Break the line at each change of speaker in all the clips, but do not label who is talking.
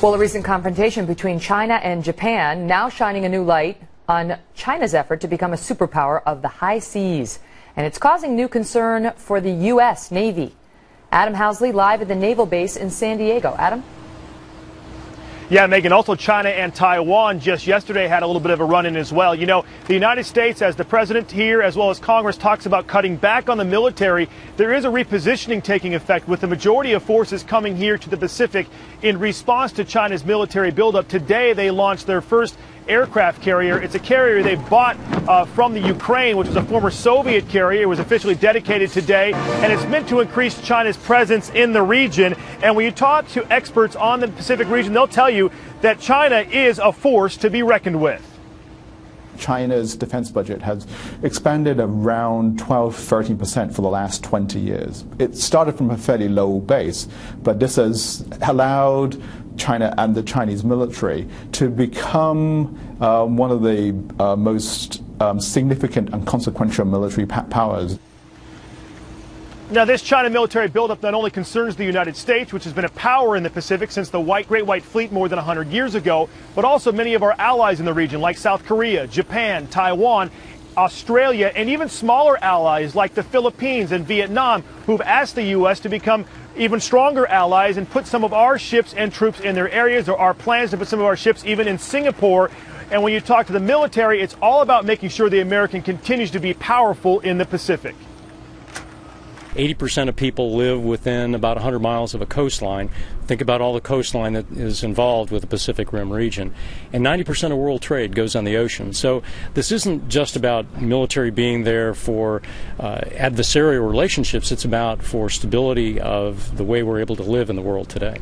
Well, a recent confrontation between China and Japan now shining a new light on China's effort to become a superpower of the high seas. And it's causing new concern for the U.S. Navy. Adam Housley live at the Naval base in San Diego. Adam?
Yeah, Megan, also China and Taiwan just yesterday had a little bit of a run-in as well. You know, the United States, as the president here, as well as Congress, talks about cutting back on the military. There is a repositioning taking effect with the majority of forces coming here to the Pacific in response to China's military buildup. Today, they launched their first aircraft carrier. It's a carrier they bought from the Ukraine, which was a former Soviet carrier. It was officially dedicated today, and it's meant to increase China's presence in the region. And when you talk to experts on the Pacific region, they'll tell you that China is a force to be reckoned with.
China's defense budget has expanded around 12–13% for the last 20 years. It started from a fairly low base, but this has allowed China and the Chinese military to become one of the most significant and consequential military powers.
Now, this China military buildup not only concerns the United States, which has been a power in the Pacific since the Great White Fleet more than 100 years ago, but also many of our allies in the region, like South Korea, Japan, Taiwan, Australia, and even smaller allies like the Philippines and Vietnam, who've asked the U.S. to become even stronger allies and put some of our ships and troops in their areas. There are plans to put some of our ships even in Singapore. And when you talk to the military, it's all about making sure the American continues to be powerful in the Pacific.
80% of people live within about 100 miles of a coastline. Think about all the coastline that is involved with the Pacific Rim region. And 90% of world trade goes on the ocean. So this isn't just about military being there for adversarial relationships. It's about for stability of the way we're able to live in the world today.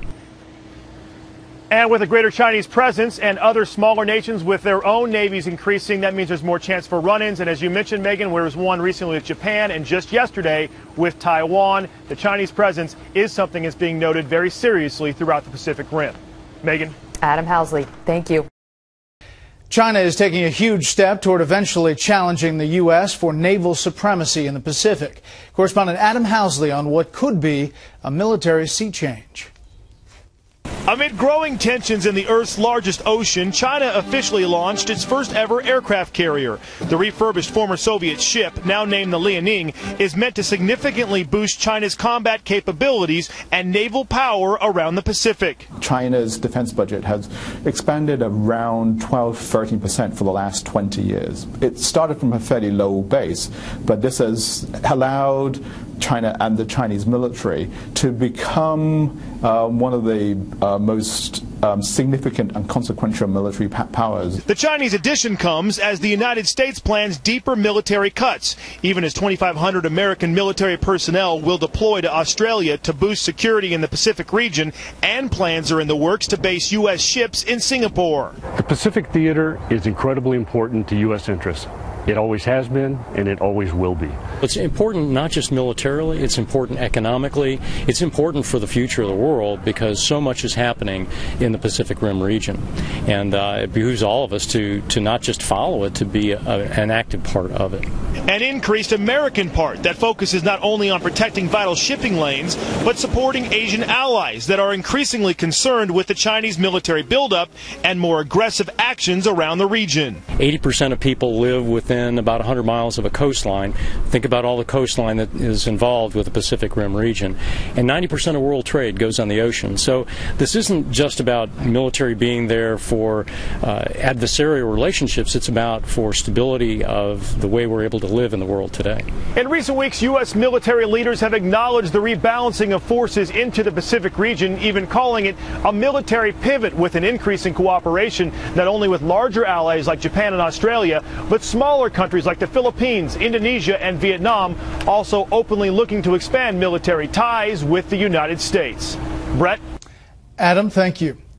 And with a greater Chinese presence and other smaller nations with their own navies increasing, that means there's more chance for run-ins. And as you mentioned, Megan, there was one recently with Japan and just yesterday with Taiwan. The Chinese presence is something that's being noted very seriously throughout the Pacific Rim. Megan?
Adam Housley, thank you.
China is taking a huge step toward eventually challenging the U.S. for naval supremacy in the Pacific. Correspondent Adam Housley on what could be a military sea change.
Amid growing tensions in the Earth's largest ocean, China officially launched its first ever aircraft carrier. The refurbished former Soviet ship, now named the Liaoning, is meant to significantly boost China's combat capabilities and naval power around the Pacific.
China's defense budget has expanded around 12–13% for the last 20 years. It started from a fairly low base, but this has allowed China and the Chinese military to become one of the most significant and consequential military powers.
The Chinese addition comes as the United States plans deeper military cuts, even as 2,500 American military personnel will deploy to Australia to boost security in the Pacific region, and plans are in the works to base U.S. ships in Singapore.
The Pacific theater is incredibly important to U.S. interests. It always has been, and it always will be.
It's important not just militarily, it's important economically, it's important for the future of the world because so much is happening in the Pacific Rim region. And it behooves all of us to not just follow it, to be an active part of it.
An increased American part that focuses not only on protecting vital shipping lanes, but supporting Asian allies that are increasingly concerned with the Chinese military buildup and more aggressive actions around the region.
80% of people live within about 100 miles of a coastline. Think about all the coastline that is involved with the Pacific Rim region. And 90% of world trade goes on the ocean. So this isn't just about military being there for adversarial relationships. It's about for stability of the way we're able to live in the world today.
In recent weeks, U.S. military leaders have acknowledged the rebalancing of forces into the Pacific region, even calling it a military pivot with an increase in cooperation, not only with larger allies like Japan and Australia, but smaller countries like the Philippines, Indonesia, and Vietnam, also openly looking to expand military ties with the United States. Brett?
Adam, thank you.